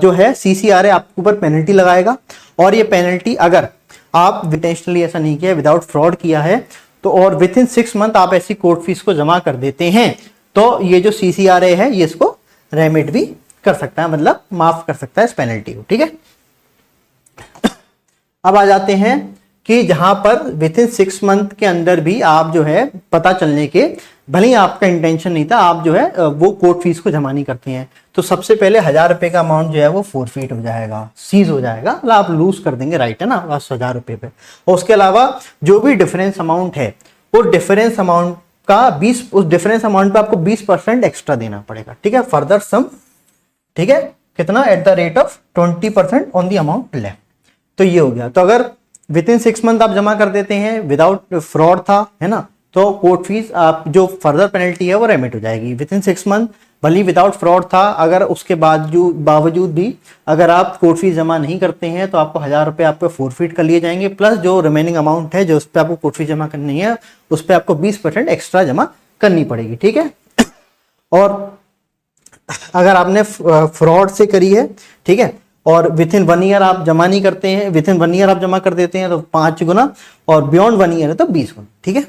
जो है CCRA आपके ऊपर पेनल्टी लगाएगा और ये पेनल्टी अगर आप इंटेंशनली ऐसा नहीं किया, विदाउट फ्रॉड किया है, तो और विद इन 6 मंथ आप ऐसी कोर्ट फीस को जमा कर देते हैं तो ये जो CCRA है ये इसको रेमिट भी कर सकता है, मतलब माफ कर सकता है इस पेनल्टी को, ठीक है। अब आ जाते हैं कि जहां पर विद इन 6 मंथ के अंदर भी आप जो है पता चलने के, भले ही आपका इंटेंशन नहीं था, आप जो है वो कोर्ट फीस को जमा नहीं करते हैं, तो सबसे पहले 1000 रुपए का अमाउंट जो है वो फोरफीट हो जाएगा, सीज हो जाएगा, मतलब आप लूज कर देंगे, राइट है ना, बस 1000 रुपए पे। और उसके अलावा जो भी डिफरेंस अमाउंट है वो डिफरेंस अमाउंट का उस डिफरेंस अमाउंट पे आपको 20% एक्स्ट्रा देना पड़ेगा, ठीक है, फर्दर सम, ठीक है, कितना, at the rate of 20% on the amount left. तो ये हो गया। तो अगर विद इन 6 मंथ आप जमा कर देते हैं, विदाउट फ्रॉड था, है ना, तो कोर्ट फीस आप जो फर्दर पेनल्टी है वो रेमिट हो जाएगी। विद इन 6 मंथ भले ही विदाउट फ्रॉड था, अगर उसके बावजूद भी अगर आप कोर्ट फीस जमा नहीं करते हैं तो आपको 1000 रुपये आपको फोरफिट कर लिए जाएंगे, प्लस जो रिमेनिंग अमाउंट है जो उस पर आपको कोर्ट फीस जमा करनी है उस पर आपको 20% एक्स्ट्रा जमा करनी पड़ेगी, ठीक है। और अगर आपने फ्रॉड से करी है, ठीक है, और विथ इन 1 ईयर आप जमा नहीं करते हैं, विथ इन 1 ईयर आप जमा कर देते हैं तो 5 गुना, और बियॉन्ड 1 ईयर है तो 20 गुना, ठीक है।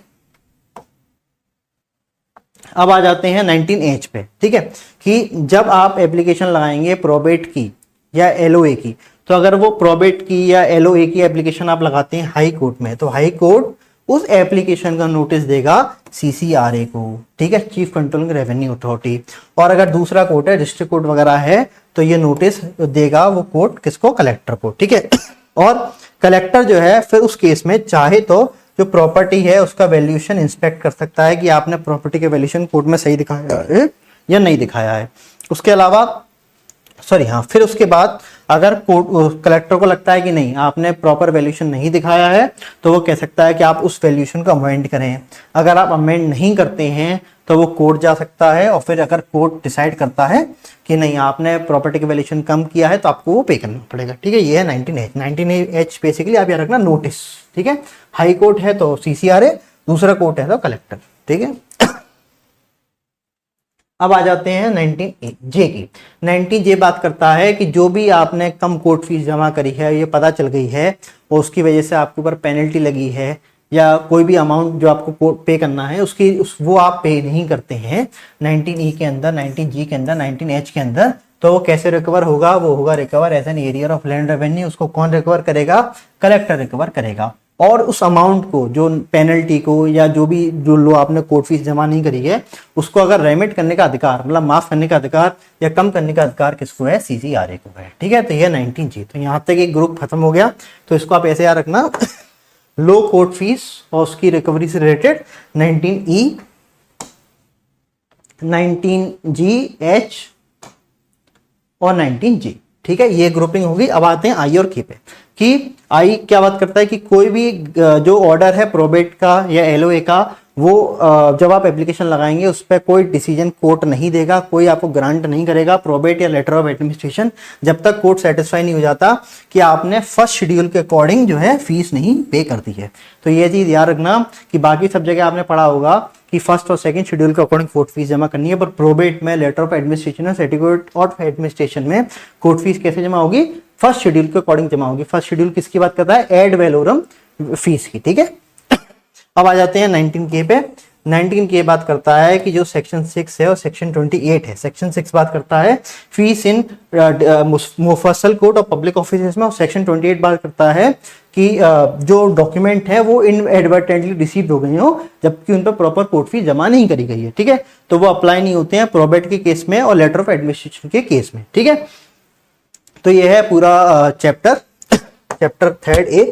अब आ जाते हैं 19H पे, ठीक है, कि जब आप एप्लीकेशन लगाएंगे प्रोबेट की या एलओए की, तो अगर वो प्रोबेट की या एलओए की एप्लीकेशन आप लगाते हैं हाई कोर्ट में, तो हाई कोर्ट उस एप्लीकेशन का नोटिस देगा सीसीआरए को, ठीक है, चीफ कंट्रोलिंग रेवेन्यू अथॉरिटी। और अगर दूसरा कोर्ट है, डिस्ट्रिक्ट कोर्ट वगैरह है, तो ये नोटिस देगा वो कोर्ट किसको, कलेक्टर को, ठीक है। और कलेक्टर जो है फिर उस केस में चाहे तो जो प्रॉपर्टी है उसका वैल्यूएशन इंस्पेक्ट कर सकता है कि आपने प्रॉपर्टी के वैल्यूएशन कोर्ट में सही दिखाया है या नहीं दिखाया है। उसके अलावा फिर उसके बाद अगर कोर्ट कलेक्टर को लगता है कि नहीं आपने प्रॉपर वैल्यूएशन नहीं दिखाया है, तो वो कह सकता है कि आप उस वैल्यूएशन को अमेंड करें। अगर आप अमेंड नहीं करते हैं तो वो कोर्ट जा सकता है, और फिर अगर कोर्ट डिसाइड करता है कि नहीं आपने प्रॉपर्टी का वैल्यूएशन कम किया है तो आपको वो पे करना पड़ेगा, ठीक है। ये है 19H। 19H बेसिकली आप याद रखना नोटिस, ठीक है। हाई कोर्ट है तो सीसीआरए, दूसरा कोर्ट है तो कलेक्टर, ठीक है। अब आ जाते हैं 19J की। 19J बात करता है कि जो भी आपने कम कोर्ट फीस जमा करी है, ये पता चल गई है और उसकी वजह से आपके ऊपर पेनल्टी लगी है, या कोई भी अमाउंट जो आपको पे करना है वो आप पे नहीं करते हैं 19E के अंदर, 19G के अंदर, 19H के अंदर, तो वो कैसे रिकवर होगा, वो होगा recover as an arrear of land revenue. उसको कौन रिकवर करेगा, कलेक्टर रिकवर करेगा। और उस अमाउंट को, जो पेनल्टी को या जो लो आपने कोर्ट फीस जमा नहीं करी है, उसको अगर रेमिट करने का अधिकार, मतलब माफ करने का अधिकार या कम करने का अधिकार किसको है, सीसीआरए को है, ठीक है। तो ये 19G। तो यहाँ तक एक ग्रुप खत्म हो गया। तो इसको आप ऐसे याद रखना, लो कोर्ट फीस और उसकी रिकवरी से रिलेटेड 19E, 19GH और 19G, ठीक है। ये ग्रुपिंग होगी। अब आते हैं आई और के पे, कि आई क्या बात करता है कि कोई भी जो ऑर्डर है प्रोबेट का या एलओए का, वो जब आप एप्लीकेशन लगाएंगे उस पर कोई डिसीजन कोर्ट नहीं देगा, कोई आपको ग्रांट नहीं करेगा प्रोबेट या लेटर ऑफ एडमिनिस्ट्रेशन, जब तक कोर्ट सेटिस्फाई नहीं हो जाता कि आपने फर्स्ट शेड्यूल के अकॉर्डिंग जो है फीस नहीं पे कर दी है। तो ये चीज याद रखना कि बाकी सब जगह आपने पढ़ा होगा कि फर्स्ट और सेकंड शेड्यूल के अकॉर्डिंग कोर्ट फीस जमा करनी है, पर प्रोबेट में, लेटर ऑफ एडमिनिस्ट्रेशन और सर्टिफिकेट ऑफ एडमिनिस्ट्रेशन में कोर्ट फीस कैसे जमा होगी, फर्स्ट शेड्यूल के अकॉर्डिंग जमा होगी। फर्स्ट शेड्यूल किसकी बात करता है, एड वैलोरम फीस की, ठीक है। अब आ जाते हैं 19K पे। 19K बात करता है कि जो सेक्शन 6 है और सेक्शन 28 है। सेक्शन 6 बात करता है फीस इन मुफस्सल कोड और पब्लिक ऑफिस में, और सेक्शन 28 बात करता है कि जो डॉक्यूमेंट है वो इनएडवर्टेंटली रिसीव हो गए हो जबकि उन पर प्रॉपर कोर्ट फीस जमा नहीं करी गई है, ठीक है। तो वो अप्लाई नहीं होते हैं प्रोबेट के केस में और लेटर ऑफ एडमिनिस्ट्रेशन के केस में, ठीक है। तो ये है पूरा चैप्टर 3A।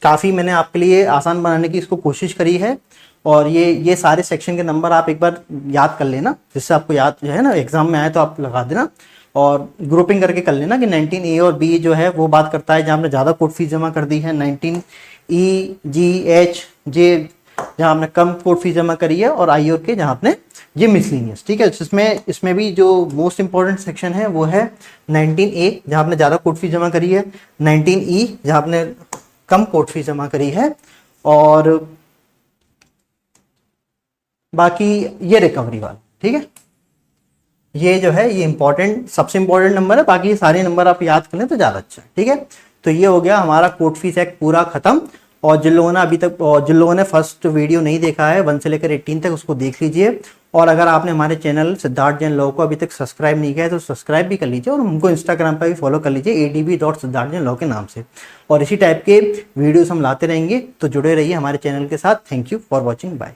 काफ़ी मैंने आपके लिए आसान बनाने की इसको कोशिश करी है, और ये सारे सेक्शन के नंबर आप एक बार याद कर लेना, जिससे आपको याद जो है ना एग्जाम में आए तो आप लगा देना, और ग्रुपिंग करके कर लेना कि 19A और B जो है वो बात करता है जहाँ आपने ज़्यादा कोर्ट फीस जमा कर दी है, 19E, G, H, J जहाँ आपने कम कोर्ट फीस जमा करी है, और I और K जहाँ आपने ये मिसलिनियस, ठीक है। इसमें भी जो मोस्ट इंपॉर्टेंट सेक्शन है वो है 19A जहाँ आपने ज़्यादा कोर्ट फीस जमा करी है, 19E जहाँ आपने कम कोर्ट फीस जमा करी है, और बाकी ये रिकवरी वाला, ठीक है। ये जो है ये इंपॉर्टेंट, सबसे इंपॉर्टेंट नंबर है, बाकी ये सारे नंबर आप याद कर लें तो ज़्यादा अच्छा है, ठीक है। तो ये हो गया हमारा कोर्ट फीस एक्ट पूरा खत्म। और जिन लोगों ने फर्स्ट वीडियो नहीं देखा है 1 से लेकर 18 तक, उसको देख लीजिए। और अगर आपने हमारे चैनल सिद्धार्थ जैन लॉ को अभी तक सब्सक्राइब नहीं किया है तो सब्सक्राइब भी कर लीजिए, और हमको इंस्टाग्राम पर भी फॉलो कर लीजिए adb.सिद्धार्थ जैन लॉ के नाम से। और इसी टाइप के वीडियोस हम लाते रहेंगे, तो जुड़े रहिए हमारे चैनल के साथ। Thank you for watching, bye.